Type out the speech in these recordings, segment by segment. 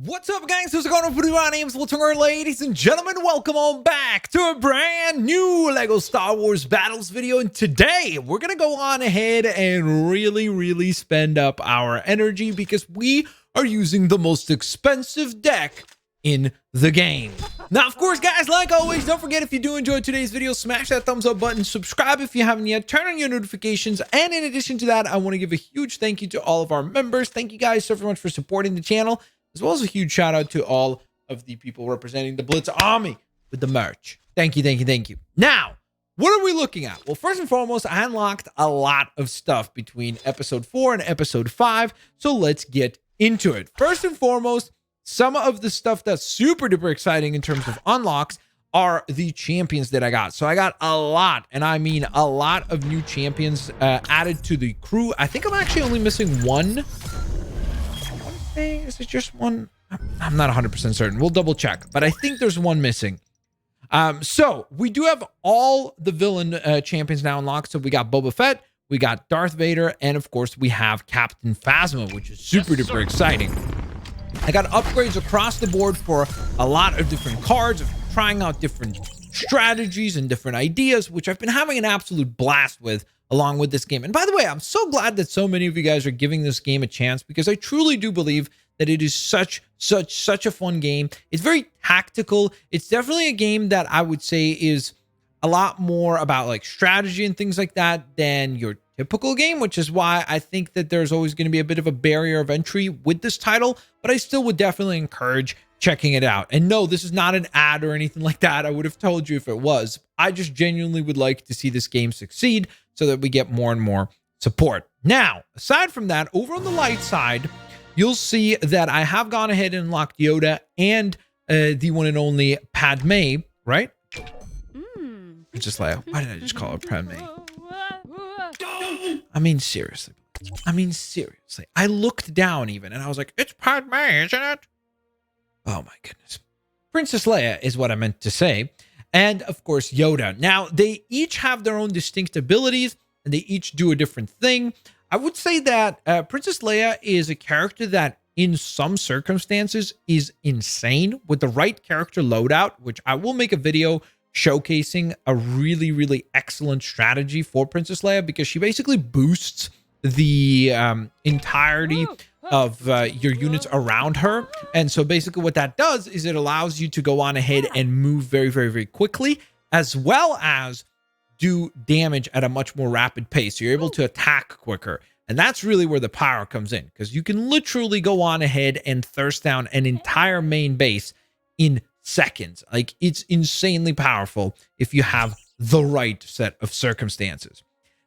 What's up, guys? How's it going? My name's Blitzwinger, ladies and gentlemen. Welcome on back to a brand new LEGO Star Wars Battles video. And today, we're going to go on ahead and really spend up our energy because we are using the most expensive deck in the game. Now, of course, guys, like always, don't forget, if you do enjoy today's video, smash that thumbs up button, subscribe if you haven't yet, turn on your notifications, and in addition to that, I want to give a huge thank you to all of our members. Thank you guys so very much for supporting the channel, as well as a huge shout out to all of the people representing the Blitz Army with the merch. Thank you. Now, what are we looking at? Well, first and foremost, I unlocked a lot of stuff between episode 4 and episode 5, so let's get into it. First and foremost, some of the stuff that's super duper exciting in terms of unlocks are the champions that I got. So I got a lot, and I mean a lot of new champions added to the crew. I think I'm actually only missing one. Is it just one? I'm not 100% certain. We'll double check, but I think there's one missing. So we do have all the villain champions now unlocked. So we got Boba Fett, we got Darth Vader, and of course we have Captain Phasma, which is super duper exciting. I got upgrades across the board for a lot of different cards, trying out different strategies and different ideas, which I've been having an absolute blast with along with this game. And by the way, I'm so glad that so many of you guys are giving this game a chance, because I truly do believe that it is such a fun game. It's very tactical. It's definitely a game that I would say is a lot more about like strategy and things like that than your typical game, which is why I think that there's always going to be a bit of a barrier of entry with this title, but I still would definitely encourage checking it out. And no, this is not an ad or anything like that. I would have told you if it was. I just genuinely would like to see this game succeed so that we get more and more support. Now, aside from that, over on the light side, you'll see that I have gone ahead and unlocked Yoda and the one and only Padme, right? Just like, why did I just call her Padme? I mean, seriously. I looked down even, and I was like, it's Padme, isn't it? Oh my goodness. Princess Leia is what I meant to say. And of course, Yoda. Now, they each have their own distinct abilities, and they each do a different thing. I would say that Princess Leia is a character that in some circumstances is insane. With the right character loadout, which I will make a video showcasing a really excellent strategy for Princess Leia, because she basically boosts the entirety of your units around her. And so basically what that does is it allows you to go on ahead and move very quickly, as well as do damage at a much more rapid pace. So you're able to attack quicker. And that's really where the power comes in, because you can literally go on ahead and thirst down an entire main base in seconds. Like, it's insanely powerful if you have the right set of circumstances.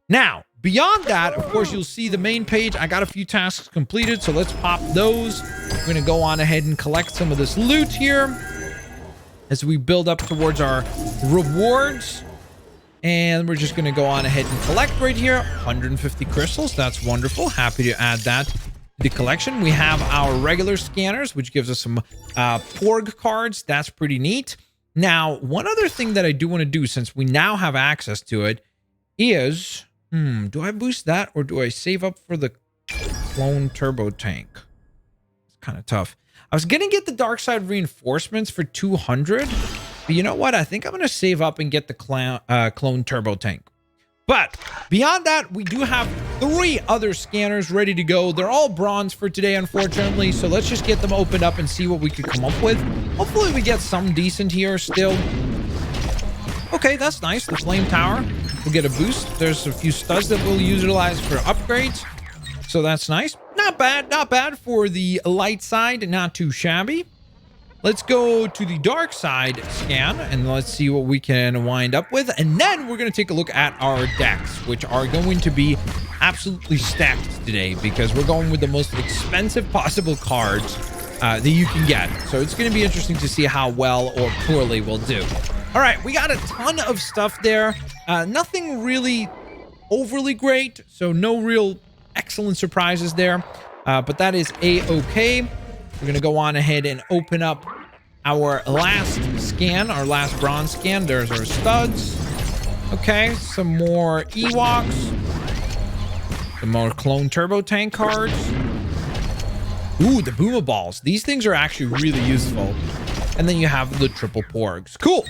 Now, beyond that, of course, you'll see the main page. I got a few tasks completed, so let's pop those. We're going to go on ahead and collect some of this loot here as we build up towards our rewards. And we're just going to go on ahead and collect right here. 150 crystals. That's wonderful. Happy to add that to the collection. We have our regular scanners, which gives us some Porg cards. That's pretty neat. Now, one other thing that I do want to do, since we now have access to it, is... do I boost that, or do I save up for the clone turbo tank? It's kind of tough. I was going to get the dark side reinforcements for 200, but you know what? I think I'm going to save up and get the clone turbo tank. But beyond that, we do have 3 other scanners ready to go. They're all bronze for today, unfortunately, so let's just get them opened up and see what we could come up with. Hopefully we get some decent here still. Okay, that's nice. The flame tower will get a boost. There's a few studs that we'll utilize for upgrades, so that's nice. Not bad for the light side. Not too shabby. Let's go to the dark side scan, and let's see what we can wind up with. And then we're going to take a look at our decks, which are going to be absolutely stacked today, because we're going with the most expensive possible cards that you can get. So it's going to be interesting to see how well or poorly we'll do. All right, we got a ton of stuff there. Nothing really overly great, so no real excellent surprises there. But that is a-okay. We're going to go on ahead and open up our last scan, our last bronze scan. There's our studs. Okay, some more Ewoks. Some more clone turbo tank cards. Ooh, the boomer balls. These things are actually really useful. And then you have the triple porgs. Cool.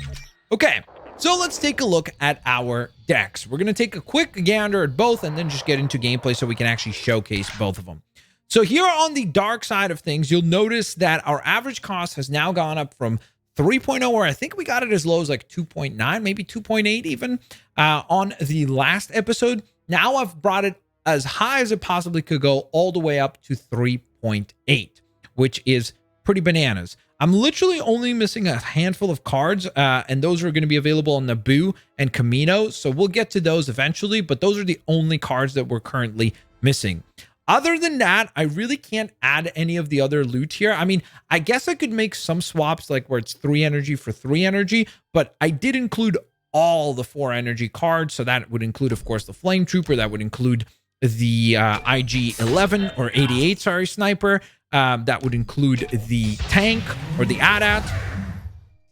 Okay, so let's take a look at our decks. We're going to take a quick gander at both and then just get into gameplay so we can actually showcase both of them. So here on the dark side of things, you'll notice that our average cost has now gone up from 3.0, or I think we got it as low as like 2.9, maybe 2.8 even on the last episode. Now I've brought it as high as it possibly could go, all the way up to 3.8, which is pretty bananas. I'm literally only missing a handful of cards, and those are going to be available on Naboo and Camino, so we'll get to those eventually, but those are the only cards that we're currently missing. Other than that, I really can't add any of the other loot here. I mean, I guess I could make some swaps like where it's 3 energy for 3 energy, but I did include all the 4 energy cards, so that would include, of course, the Flame Trooper, that would include the IG-11 or 88, sorry, sniper. That would include the tank or the AT-AT.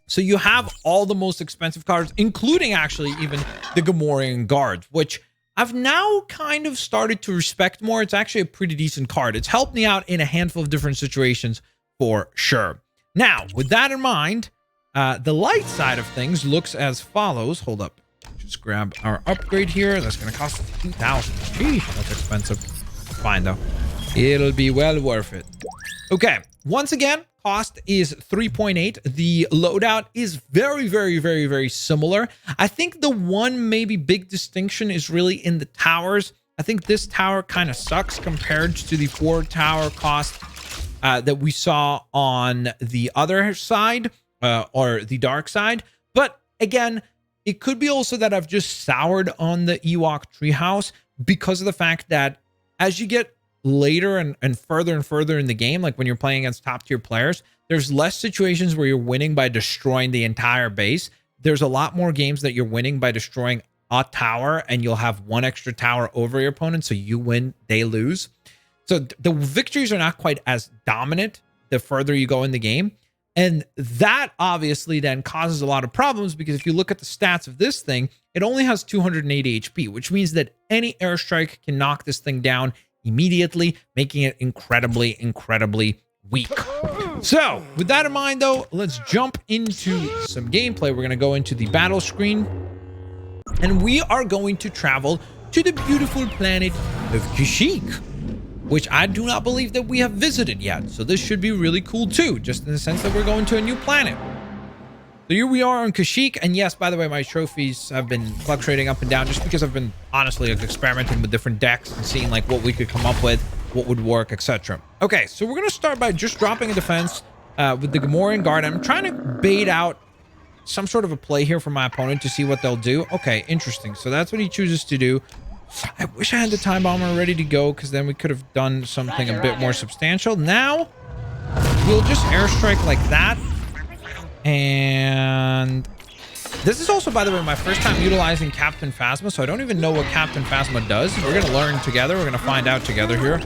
So you have all the most expensive cards, including actually even the Gamorrean Guard, which I've now kind of started to respect more. It's actually a pretty decent card. It's helped me out in a handful of different situations for sure. Now, with that in mind, the light side of things looks as follows. Hold up. Just grab our upgrade here. That's going to cost 2,000. Sheesh, that's expensive. Fine, though. It'll be well worth it. Okay, once again, cost is 3.8. The loadout is very, very, very, very similar. I think the one maybe big distinction is really in the towers. I think this tower kind of sucks compared to the 4 tower cost that we saw on the other side, or the dark side. But again, it could be also that I've just soured on the Ewok treehouse because of the fact that as you get later and further in the game, like when you're playing against top tier players, there's less situations where you're winning by destroying the entire base. There's a lot more games that you're winning by destroying a tower, and you'll have 1 extra tower over your opponent, so you win, they lose. So the victories are not quite as dominant the further you go in the game. And that obviously then causes a lot of problems, because if you look at the stats of this thing, it only has 280 HP, which means that any airstrike can knock this thing down immediately, making it incredibly, incredibly weak. So with that in mind, though, let's jump into some gameplay. We're going to go into the battle screen, and we are going to travel to the beautiful planet of Kashyyyk, which I do not believe that we have visited yet. So this should be really cool too, just in the sense that we're going to a new planet. So here we are on Kashyyyk, and yes, by the way, my trophies have been fluctuating up and down just because I've been honestly experimenting with different decks and seeing like what we could come up with, what would work, etc. Okay, so we're gonna start by just dropping a defense with the Gamorrean Guard. I'm trying to bait out some sort of a play here for my opponent to see what they'll do. Okay, interesting. So that's what he chooses to do. I wish I had the time bomber ready to go, because then we could have done something a bit more substantial. Now we'll just airstrike like that. And this is also, by the way, my first time utilizing Captain Phasma, so I don't even know what Captain Phasma does. We're going to learn together. We're going to find out together here.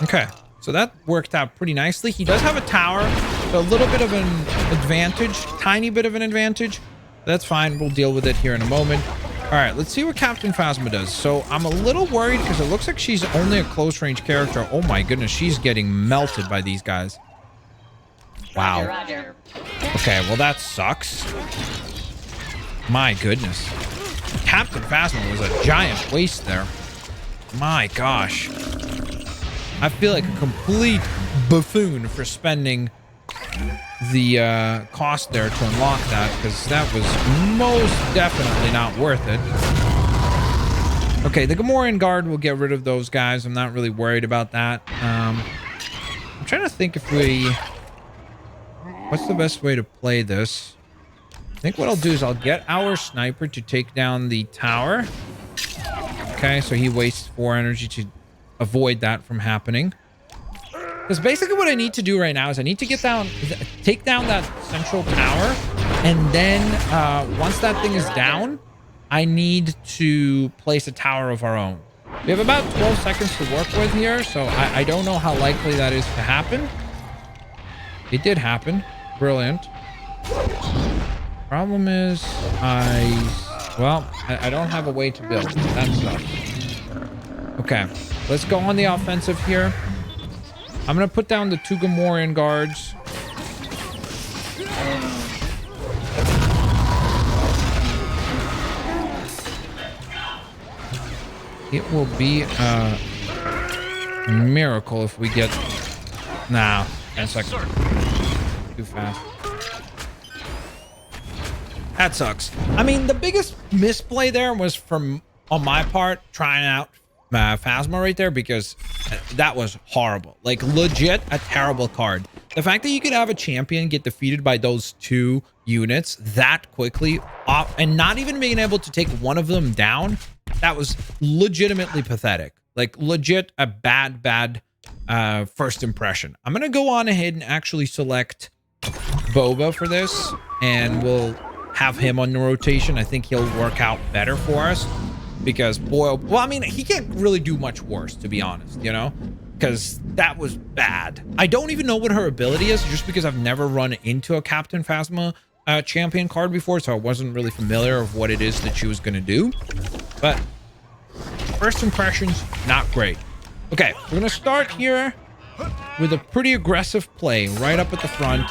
Okay, so that worked out pretty nicely. He does have a tower, so a little bit of an advantage, tiny bit of an advantage. That's fine. We'll deal with it here in a moment. All right, let's see what Captain Phasma does. So I'm a little worried because it looks like she's only a close range character. Oh my goodness, she's getting melted by these guys. Wow. Roger. Okay, well that sucks. My goodness. Captain Phasma was a giant waste there. My gosh. I feel like a complete buffoon for spending the cost there to unlock that, because that was most definitely not worth it. Okay, the Gamorrean Guard will get rid of those guys. I'm not really worried about that. I'm trying to think if what's the best way to play this? I think what I'll do is I'll get our sniper to take down the tower. Okay, so he wastes 4 energy to avoid that from happening. Because basically what I need to do right now is I need to take down that central tower, and then once that thing is down, I need to place a tower of our own. We have about 12 seconds to work with here, so I don't know how likely that is to happen. It did happen. Brilliant. Problem is, I don't have a way to build. That sucks. Okay, let's go on the offensive here. I'm going to put down the 2 Gamorrean guards. It will be a miracle if we get... Nah, that's like too fast. That sucks. I mean, the biggest misplay there was from, on my part, trying out Phasma right there, because that was horrible. Like, legit a terrible card. The fact that you could have a champion get defeated by those 2 units that quickly, and not even being able to take one of them down, that was legitimately pathetic. Like, legit a bad first impression. I'm gonna go on ahead and actually select Boba for this, and we'll have him on the rotation. I think he'll work out better for us, because boy, well, I mean, he can't really do much worse, to be honest, you know, because that was bad. I don't even know what her ability is, just because I've never run into a Captain Phasma champion card before, so I wasn't really familiar of what it is that she was going to do. But first impressions, not great. Okay, we're going to start here with a pretty aggressive play right up at the front,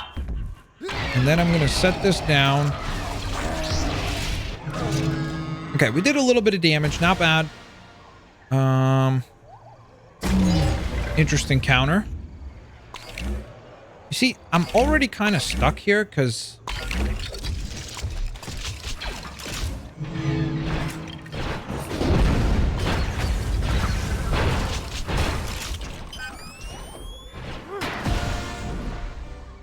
and then I'm going to set this down. Okay, we did a little bit of damage, not bad. Interesting counter. You see, I'm already kind of stuck here because...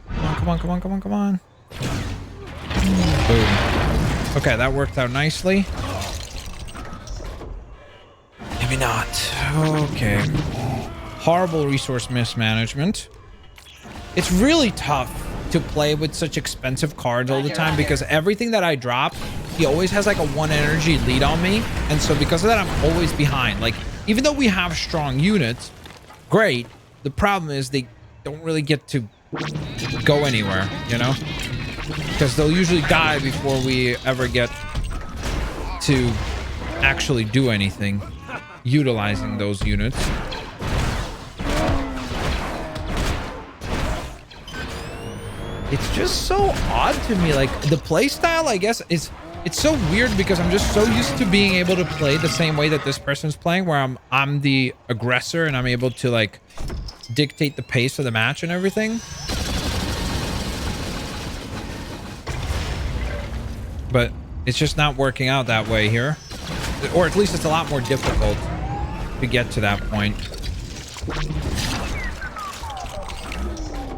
Come on, come on, come on, come on. Boom. Okay, that worked out nicely. Maybe not. Okay. Horrible resource mismanagement. It's really tough to play with such expensive cards all the time, because everything that I drop, he always has like a 1 energy lead on me. And so because of that, I'm always behind. Like, even though we have strong units, great. The problem is they don't really get to go anywhere, you know? Because they'll usually die before we ever get to actually do anything utilizing those units. It's just so odd to me. Like, the playstyle, I guess, it's so weird, because I'm just so used to being able to play the same way that this person's playing, where I'm the aggressor and I'm able to like dictate the pace of the match and everything. But it's just not working out that way here. Or at least it's a lot more difficult to get to that point.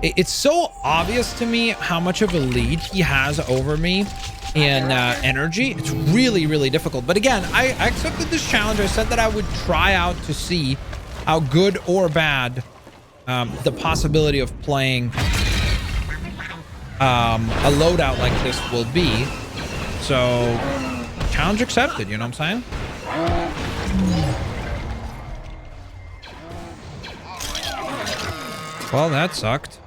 It's so obvious to me how much of a lead he has over me in energy. It's really, really difficult. But again, I accepted this challenge. I said that I would try out to see how good or bad the possibility of playing a loadout like this will be. So, challenge accepted, you know what I'm saying? Well, that sucked.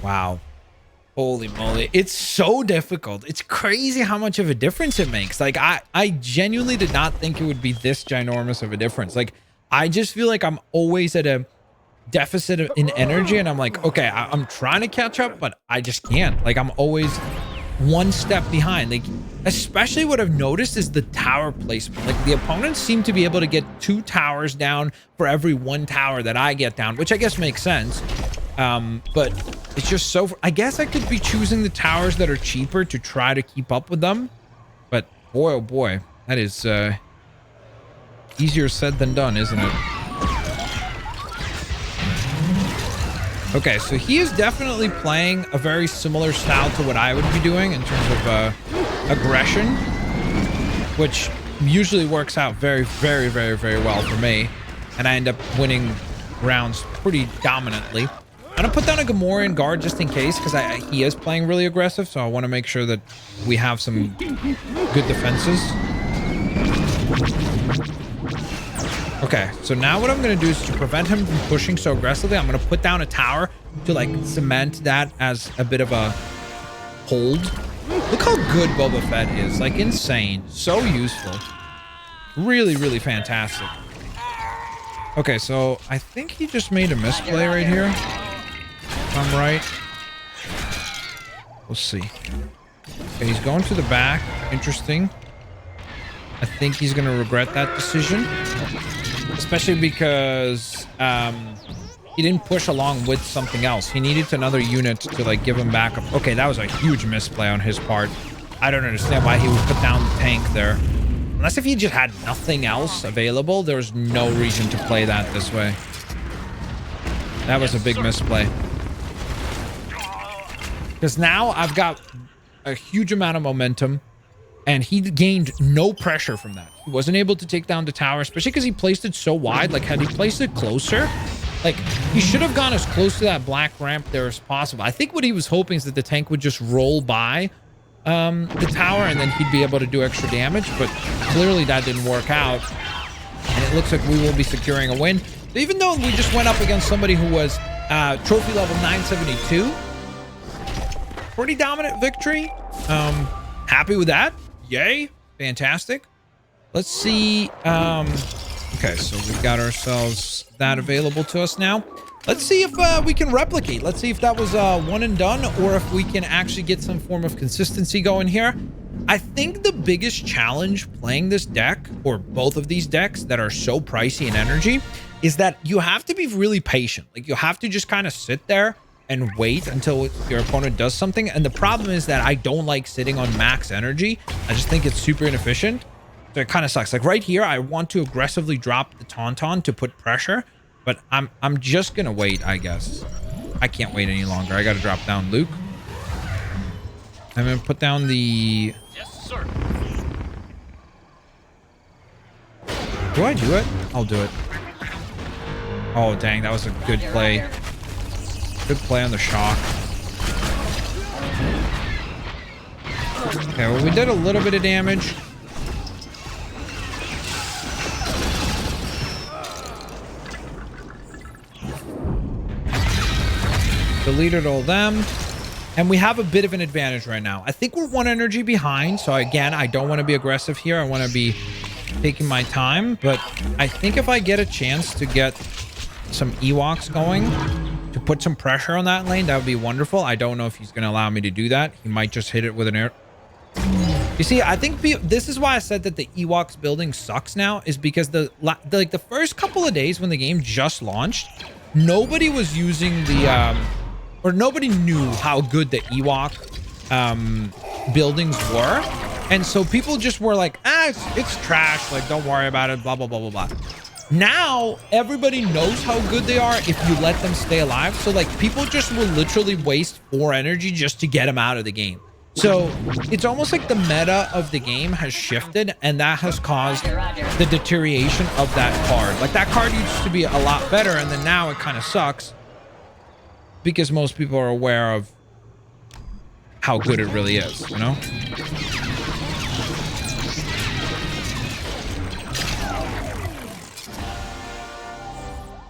Wow. Holy moly. It's so difficult. It's crazy how much of a difference it makes. Like, I genuinely did not think it would be this ginormous of a difference. Like, I just feel like I'm always at a deficit in energy, and I'm like, okay, I'm trying to catch up, but I just can't. Like, I'm always 1 step behind. Like, especially what I've noticed is the tower placement. Like, the opponents seem to be able to get 2 towers down for every 1 tower that I get down, which I guess makes sense. But it's just so... I guess I could be choosing the towers that are cheaper to try to keep up with them. But boy, oh boy, that is easier said than done, isn't it? Okay, so he is definitely playing a very similar style to what I would be doing in terms of aggression, which usually works out very, very, very, very well for me, and I end up winning rounds pretty dominantly. I'm gonna put down a Gamorrean guard just in case, because he is playing really aggressive, so I want to make sure that we have some good defenses. Okay, so now what I'm going to do is to prevent him from pushing so aggressively, I'm going to put down a tower to like cement that as a bit of a hold. Look how good Boba Fett is. Like insane. So useful. Really, really fantastic. Okay, so I think he just made a misplay right here. If I'm right. We'll see. Okay, he's going to the back. Interesting. I think he's going to regret that decision. Especially because he didn't push along with something else. He needed another unit to like give him back up. Okay, that was a huge misplay on his part. I don't understand why he would put down the tank there. Unless if he just had nothing else available, there's no reason to play that this way. That was a big misplay. Because now I've got a huge amount of momentum. And he gained no pressure from that. He wasn't able to take down the tower, especially because he placed it so wide. Like, had he placed it closer, like, he should have gone as close to that black ramp there as possible. I think what he was hoping is that the tank would just roll by the tower and then he'd be able to do extra damage. But clearly that didn't work out. And it looks like we will be securing a win. Even though we just went up against somebody who was trophy level 972. Pretty dominant victory. Happy with that. Yay. Fantastic. Let's see. Okay, so we've got ourselves that available to us now. Let's see if we can replicate. Let's see if that was one and done or if we can actually get some form of consistency going here. I think the biggest challenge playing this deck, or both of these decks that are so pricey in energy, is that you have to be really patient. Like, you have to just kind of sit there and wait until your opponent does something. And the problem is that I don't like sitting on max energy. I just think it's super inefficient. So it kind of sucks. Like right here, I want to aggressively drop the Tauntaun to put pressure, but I'm just gonna wait, I guess. I can't wait any longer. I gotta drop down Luke. I'm gonna put down the... Yes, sir. Do I do it? I'll do it. Oh, dang. That was a good play. Good play on the shock. Okay, well, we did a little bit of damage. Deleted all them. And we have a bit of an advantage right now. I think we're 1 energy behind. So again, I don't want to be aggressive here. I want to be taking my time. But I think if I get a chance to get some Ewoks going, to put some pressure on that lane, that would be wonderful. I don't know if he's going to allow me to do that. He might just hit it with an air. You see, I think this is why I said that the Ewoks building sucks now, is because the first couple of days when the game just launched, nobody was using the or nobody knew how good the Ewok buildings were. And so people just were like, it's trash. Like, don't worry about it, blah, blah, blah, blah, blah. Now, everybody knows how good they are if you let them stay alive. So, like, people just will literally waste 4 energy just to get them out of the game. So, it's almost like the meta of the game has shifted, and that has caused the deterioration of that card. Like, that card used to be a lot better, and then now it kind of sucks because most people are aware of how good it really is, you know?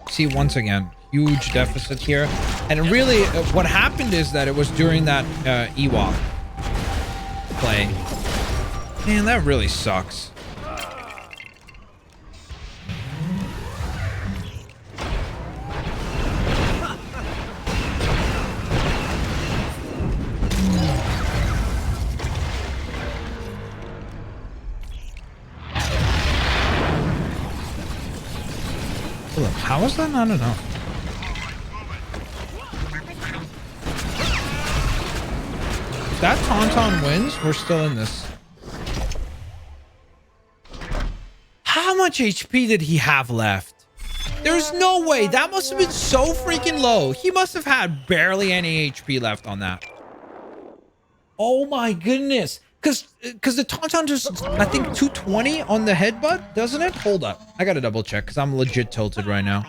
See, once again, huge deficit here. And really, what happened is that it was during that Ewok play. Man, that really sucks. How is that not enough? If that Tauntaun wins, we're still in this. How much HP did he have left? There's no way. That must have been so freaking low. He must have had barely any HP left on that. Oh my goodness. Because the Tauntaun just, I think, 220 on the headbutt, doesn't it? Hold up. I got to double check because I'm legit tilted right now.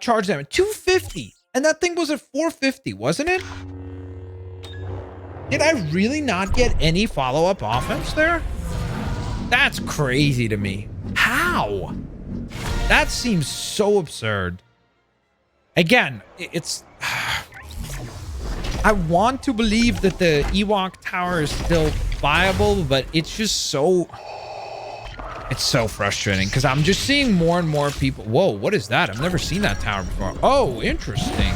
Charge damage, 250. And that thing was at 450, wasn't it? Did I really not get any follow-up offense there? That's crazy to me. How? How? That seems so absurd. Again, it's... I want to believe that the Ewok tower is still viable, but it's just so... It's so frustrating because I'm just seeing more and more people. Whoa, what is that? I've never seen that tower before. Oh, interesting.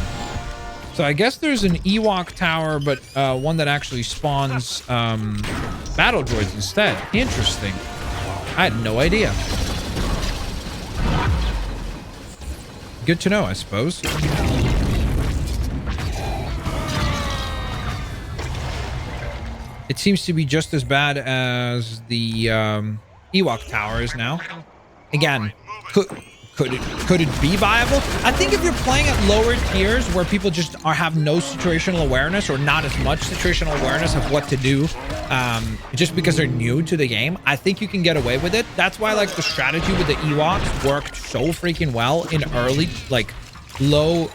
So I guess there's an Ewok tower, but one that actually spawns battle droids instead. Interesting. I had no idea. Good to know, I suppose. It seems to be just as bad as the Ewok tower is now. Again, could it be viable? I think if you're playing at lower tiers where people just have no situational awareness or not as much situational awareness of what to do, just because they're new to the game, I think you can get away with it. That's why like the strategy with the Ewoks worked so freaking well in early, like low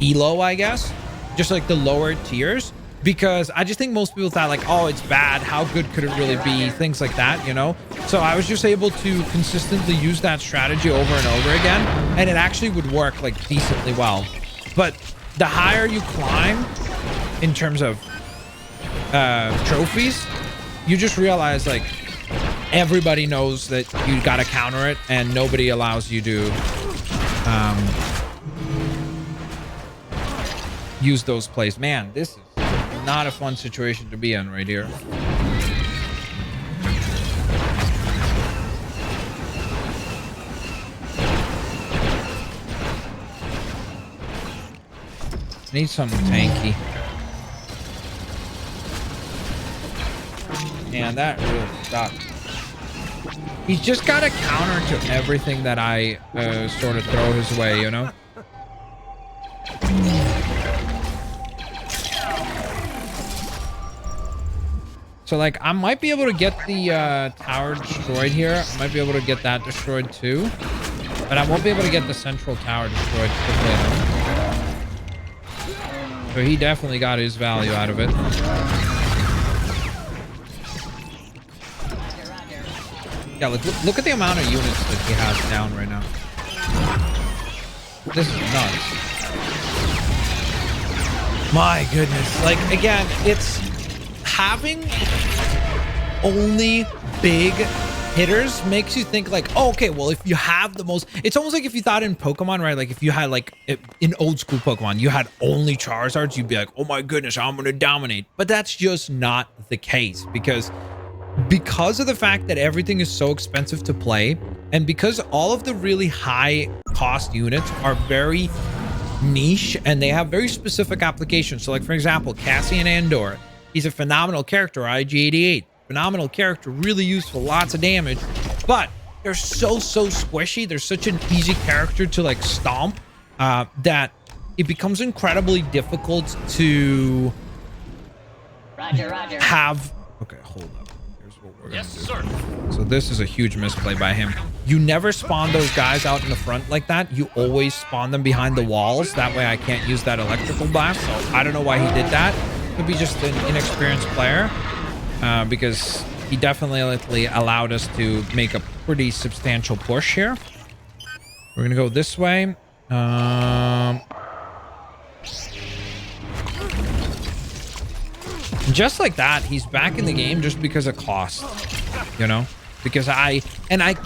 elo, I guess, just like the lower tiers. Because I just think most people thought like, oh, it's bad. How good could it really be? Things like that, you know? So I was just able to consistently use that strategy over and over again. And it actually would work like decently well. But the higher you climb in terms of trophies, you just realize like everybody knows that you got to counter it and nobody allows you to use those plays. Man, this is not a fun situation to be in right here. Need something tanky. Man, that really sucks. He's just got a counter to everything that I sort of throw his way, you know? So, like, I might be able to get the tower destroyed here. I might be able to get that destroyed, too. But I won't be able to get the central tower destroyed quickly enough. So he definitely got his value out of it. Yeah, look at the amount of units that he has down right now. This is nuts. My goodness. Like, again, it's... having only big hitters makes you think like, oh, okay, well, if you have the most, it's almost like if you thought in Pokemon, right? Like if you had like in old school Pokemon, you had only Charizards, you'd be like, oh my goodness, I'm gonna dominate. But that's just not the case because of the fact that everything is so expensive to play, and because all of the really high cost units are very niche and they have very specific applications. So like, for example, Cassian Andor, he's a phenomenal character, IG-88. Phenomenal character, really useful, lots of damage. But they're so squishy. They're such an easy character to like stomp that it becomes incredibly difficult to have... Okay, hold up. Here's what we're gonna do. Sir. So this is a huge misplay by him. You never spawn those guys out in the front like that. You always spawn them behind the walls. That way I can't use that electrical blast. So I don't know why he did that. Could be just an inexperienced player because he definitely allowed us to make a pretty substantial push here. We're gonna go this way. Just like that, he's back in the game just because of cost, you know? Because I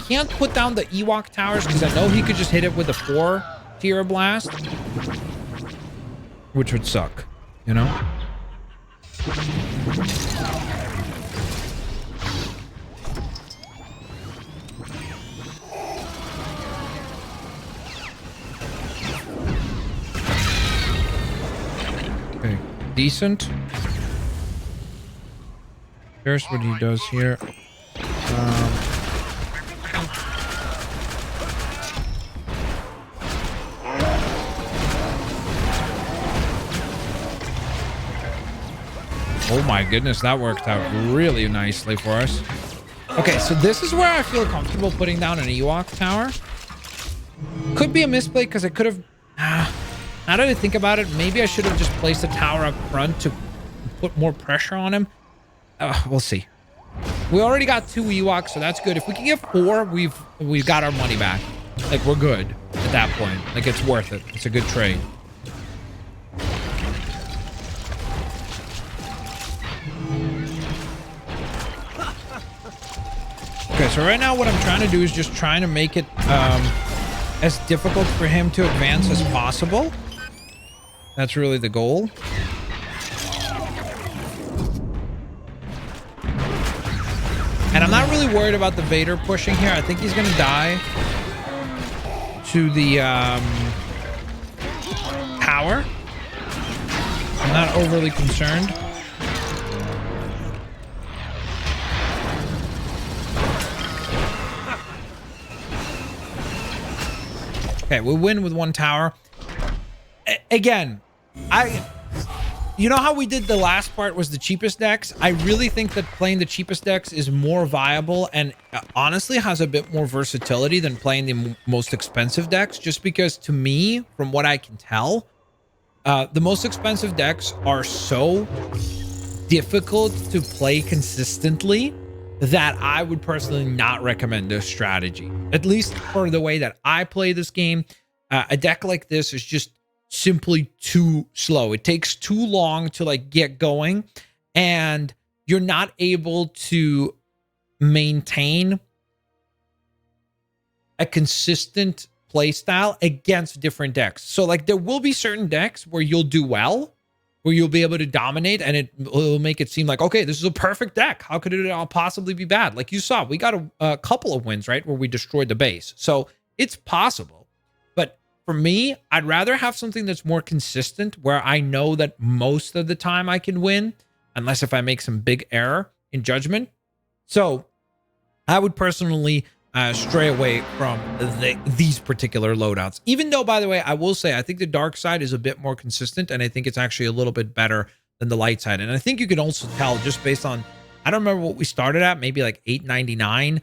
can't put down the Ewok towers because I know he could just hit it with a 4-tier blast, which would suck, you know? Okay, decent. Here's what he does here. Oh my goodness, that worked out really nicely for us. Okay, so this is where I feel comfortable putting down an Ewok tower. Could be a misplay because I could have... now that I think about it, maybe I should have just placed a tower up front to put more pressure on him. We'll see. We already got 2 Ewoks, so that's good. If we can get 4, we've got our money back. Like, we're good at that point. Like, it's worth it. It's a good trade. Okay, so right now what I'm trying to do is just trying to make it as difficult for him to advance as possible. That's really the goal. And I'm not really worried about the Vader pushing here. I think he's going to die to the power. I'm not overly concerned. Okay, we win with 1 tower. Again, you know how we did the last part was the cheapest decks? I really think that playing the cheapest decks is more viable and honestly has a bit more versatility than playing the most expensive decks, just because to me, from what I can tell, the most expensive decks are so difficult to play consistently that I would personally not recommend this strategy. At least for the way that I play this game, a deck like this is just simply too slow. It takes too long to like get going, and you're not able to maintain a consistent play style against different decks. So like there will be certain decks where you'll do well, where you'll be able to dominate, and it will make it seem like, okay, this is a perfect deck. How could it all possibly be bad? Like you saw, we got a couple of wins, right, where we destroyed the base. So it's possible. But for me, I'd rather have something that's more consistent, where I know that most of the time I can win, unless if I make some big error in judgment. So I would personally stray away from these particular loadouts. Even though, by the way, I will say, I think the dark side is a bit more consistent, and I think it's actually a little bit better than the light side. And I think you can also tell just based on, I don't remember what we started at, maybe like 899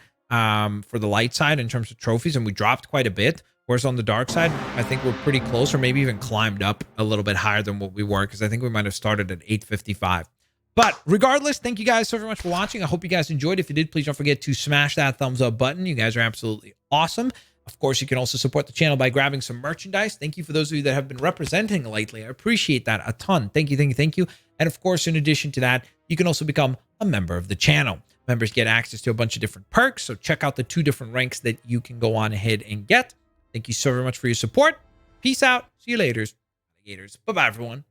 for the light side in terms of trophies, and we dropped quite a bit. Whereas on the dark side, I think we're pretty close, or maybe even climbed up a little bit higher than what we were, because I think we might have started at 855. But regardless, thank you guys so very much for watching. I hope you guys enjoyed. If you did, please don't forget to smash that thumbs up button. You guys are absolutely awesome. Of course, you can also support the channel by grabbing some merchandise. Thank you for those of you that have been representing lately. I appreciate that a ton. Thank you, thank you, thank you. And of course, in addition to that, you can also become a member of the channel. Members get access to a bunch of different perks. So check out the 2 different ranks that you can go on ahead and get. Thank you so very much for your support. Peace out. See you later. Alligators. Bye-bye, everyone.